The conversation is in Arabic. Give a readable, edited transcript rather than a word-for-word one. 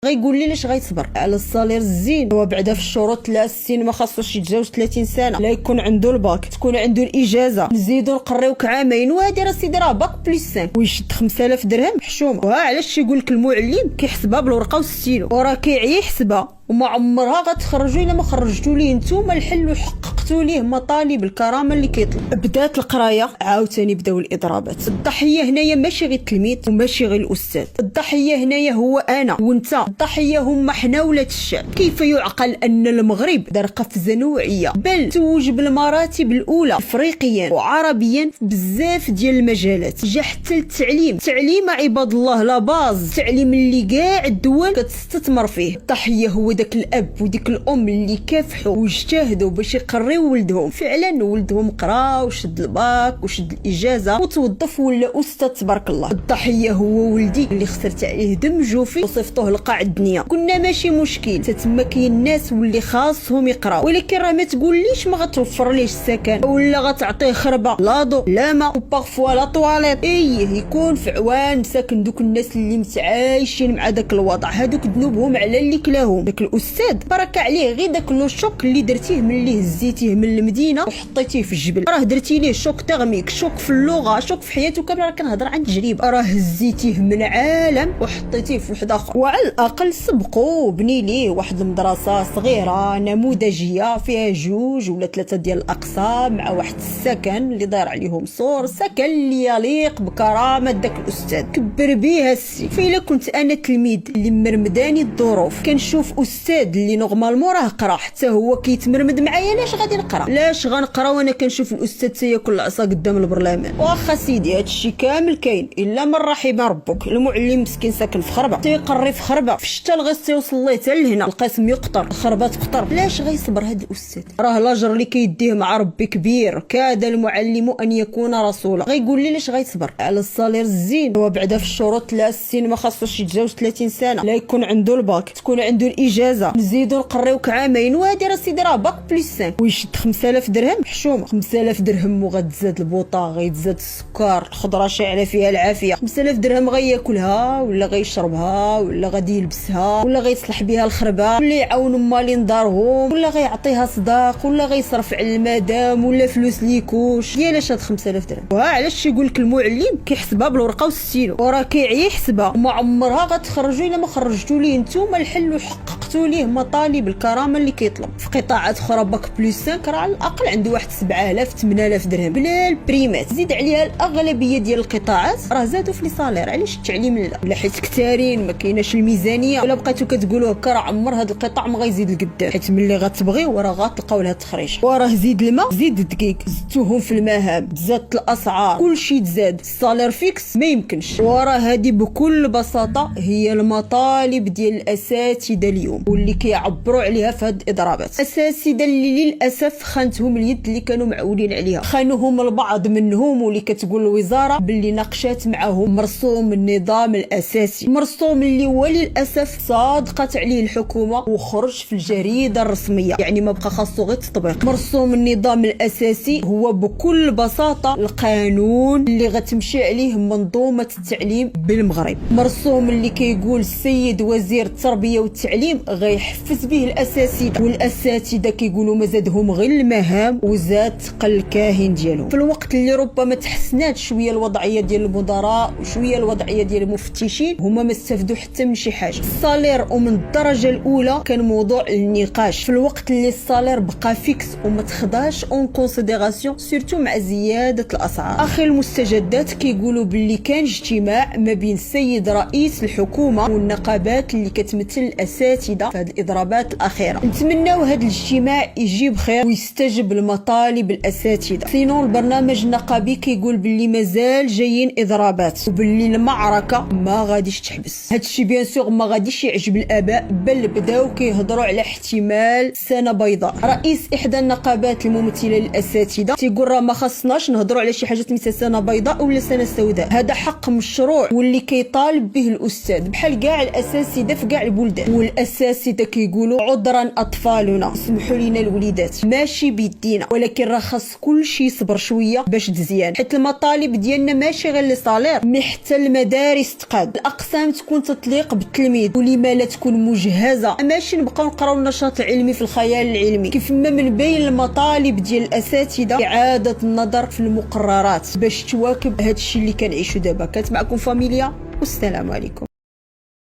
غيقول لي لاش غيصبر على الصالير الزين؟ هو بعدا في الشروط لا السين ما خاصوش يتجاوز 30 سنه، لا يكون عنده الباك، تكون عنده الاجازه، نزيدو نقريوك عامين، وهادي راه سيدي راه باك بلس 5 ويشد 5000 درهم حشومه. وها علاش يقول لك المعلم كيحسبها بالورقه والستيلو وراه كيعيا يحسبها، وما عمرها غتخرجوا الا ما خرجتوا ليه نتوما الحل وحققتوا ليه مطالب الكرامه اللي كيطلب. بدات القرايه عاوتاني بداو الاضرابات. الضحيه هنايا ماشي غير التلميذ وماشي غير الاستاذ، الضحيه هنايا هو انا وانت، الضحيه هما حنا ولاد الشعب. كيف يعقل ان المغرب دار قفزه نوعيه بل توج بالمراتب الاولى افريقيا وعربيا في بزاف ديال المجالات، جا حتى التعليم، تعليم عباد الله لا باز، التعليم اللي كاع الدول كتستثمر فيه. الضحيه هو داك الاب وديك الام اللي كافحوا واجتهدوا باش يقريو ولدهم، فعلا ولدهم قرا وشد الباك وشد الاجازه وتوظف ولا استاذ تبارك الله. الضحيه هو ولدي اللي خسرت عليه دم جوفي وصيفطوه لقاع الدنيا. قلنا ماشي مشكل تتما كاين الناس واللي خاصهم يقراو، ولكن راه ما تقوليش ما غتوفر ليش السكن ولا غتعطيه خربه لا ضو لا ما وبارفوا لا طواليت، يكون في عوان ساكن دوك الناس اللي متعايشين مع داك الوضع، هادوك ذنوبهم على اللي كلاهم. داك الاستاذ برك عليه غير داك لو شوك اللي درتيه ملي هزيتيه من المدينه وحطيتيه في الجبل، راه درتي ليه شوك تغميك، شوك في اللغه، شوك في حياته كامله. راه كنهضر عن تجربه، راه هزيتيه من عالم وحطيتيه في واحد اخر، وعلى الاقل سبقوا بني ليه واحد المدرسه صغيره نموذجيه فيها 2 ولا 3 ديال الاقسام مع واحد السكن اللي داير عليهم سور، سكن اللي يليق بكرامه داك الاستاذ. كبر بيها السي. فإلا كنت انا تلميذ اللي مرمداني الظروف كنشوف استاذ اللي نورمالمون راه قرا حتى هو كيتمرمد معايا، لاش غادي نقرا؟ لاش غنقرا وانا كنشوف الاستاذ تياكل العصا قدام البرلمان؟ واخا سيدي هادشي كامل كاين الا من رحم ربك. المعلم مسكين ساكن في خربه تيقري في خربه، في الشتا الغيص تيوصل ليه حتى لهنا، القسم يقطر، الخربه تقطر، لاش غيصبر هاد الاستاذ؟ راه لاجر اللي كيديه مع ربي كبير، كاد المعلم ان يكون رسولا. غيقول لي لاش غيصبر على الصالير الزين؟ هو بعدا في الشروط لا السين ما خاصوش يتجاوز 30 سنه، لا يكون عنده الباك، تكون عنده الاجازه، نزيدو نقريوك عامين، وهادي راه سيدي راه باك بلس 5 ويشد 5000 درهم حشومه. 5000 درهم وغتزاد البوطه، غيتزاد السكر، الخضره شاعله فيها العافيه. 5000 درهم غياكلها ولا غيشربها ولا غادي يلبسها ولا غيصلح بها الخربه ولا يعاون مالين دارهم ولا غيعطيها صداق ولا غيصرف على المدام ولا فلوس ليكوش. ديالاش هاد 5000 درهم؟ وها علاش يقول لك المعلم كيحسبها بالورقه والستيلو وراه كيعيا يحسبها، وما عمرها غتخرجوا الا ما خرجتوا ليه نتوما الحل وحققتوا ليه مطالب الكرامه اللي كيطلب. في قطاعات اخرى باك بلس 5 راه على الاقل عنده واحد 7000 8000 درهم بلا البريمات. زيد عليها الاغلبيه ديال القطاعات راه زادوا في لي صالير. علاش التعليم لا حيت كثارين ما كايناش الميزانيه، ولا بقيتو كتقولوا هكا راه عمر هذا القطاع ما غيزيد لقدام، حيت ملي غتبغيو راه غتلقاو لها التخريج. وراه زيد الماء زيد الدقيق، زدتوهم في المهام، زادت الاسعار، كلشي تزاد، الصالير فيكس ما يمكنش. وراه هذه بكل بساطه هي المطالب ديال الاساتذه اليوم واللي كيعبروا عليها في هاد الاضرابات. اساتذه اللي للاسف خانتهم اليد اللي كانوا معولين عليها، خانوهم البعض منهم، واللي كتقول الوزاره باللي ناقشات معهم مرسوم النظام الاساسي، مرسوم اللي هو للاسف صادقت عليه الحكومه وخرج في الجريده الرسميه، يعني ما بقى خاصو غير التطبيق. مرسوم النظام الاساسي هو بكل بساطه القانون اللي غتمشي عليه منظومه التعليم بالمغرب، مرسوم اللي كيقول السيد وزير التربيه والتعليم غيحفز به الاساتذه، والاساتذه كيقولوا ما زادهم غير المهام وزاد ثقل الكاهن ديالهم. في الوقت اللي ربما تحسنات شويه الوضعيه ديال المدراء وشويه الوضعيه ديال المفتشين، هما ما استفدوا حتى من شي حاجه. الصالير ومن الدرجه الاولى كان موضوع النقاش، في الوقت اللي الصالير بقى فيكس وما تخداش اون كونسيديراسيون سورتو مع زياده الاسعار. اخر المستجدات كيقولوا باللي كان اجتماع ما بين السيد رئيس الحكومه والنقابات اللي كتمثل الاساتذه في هذه الاضرابات الاخيره. نتمناو هذا الاجتماع يجيب خير ويستجب لمطالب الاساتذه. سينو البرنامج النقابي كيقول باللي مازال جايين اضرابات وباللي المعركه ما غاديش تحبس. هادشي بيان سور ما غاديش يعجب الاباء، بل بداو كيهضروا على احتمال سنه بيضاء. رئيس احدى النقابات الممثله للاساتذه تيقول راه ما خصناش نهضروا على شي حاجه مثل سنه بيضاء ولا سنه سوداء، هذا حق مشروع واللي كيطالب به الاستاذ بحال كاع الاساتذه في كاع البلدان. والاساتذه الاساتذه كيقولوا عذرا اطفالنا، سمحوا لينا الوليدات ماشي بيدينا، ولكن راه خاص كلشي يصبر شويه باش تزيان، حيت المطالب ديالنا ماشي غير لي صالير، مي حتى المدارس تقاد، الاقسام تكون تطليق بالتلميذ، ولما لا تكون مجهزه، ماشي نبقاو نقراو النشاط العلمي في الخيال العلمي، كيف ما من بين المطالب ديال الاساتذه اعاده النظر في المقررات باش تواكب هادشي اللي كنعيشو دابا. كانت معكم فاميليا والسلام عليكم.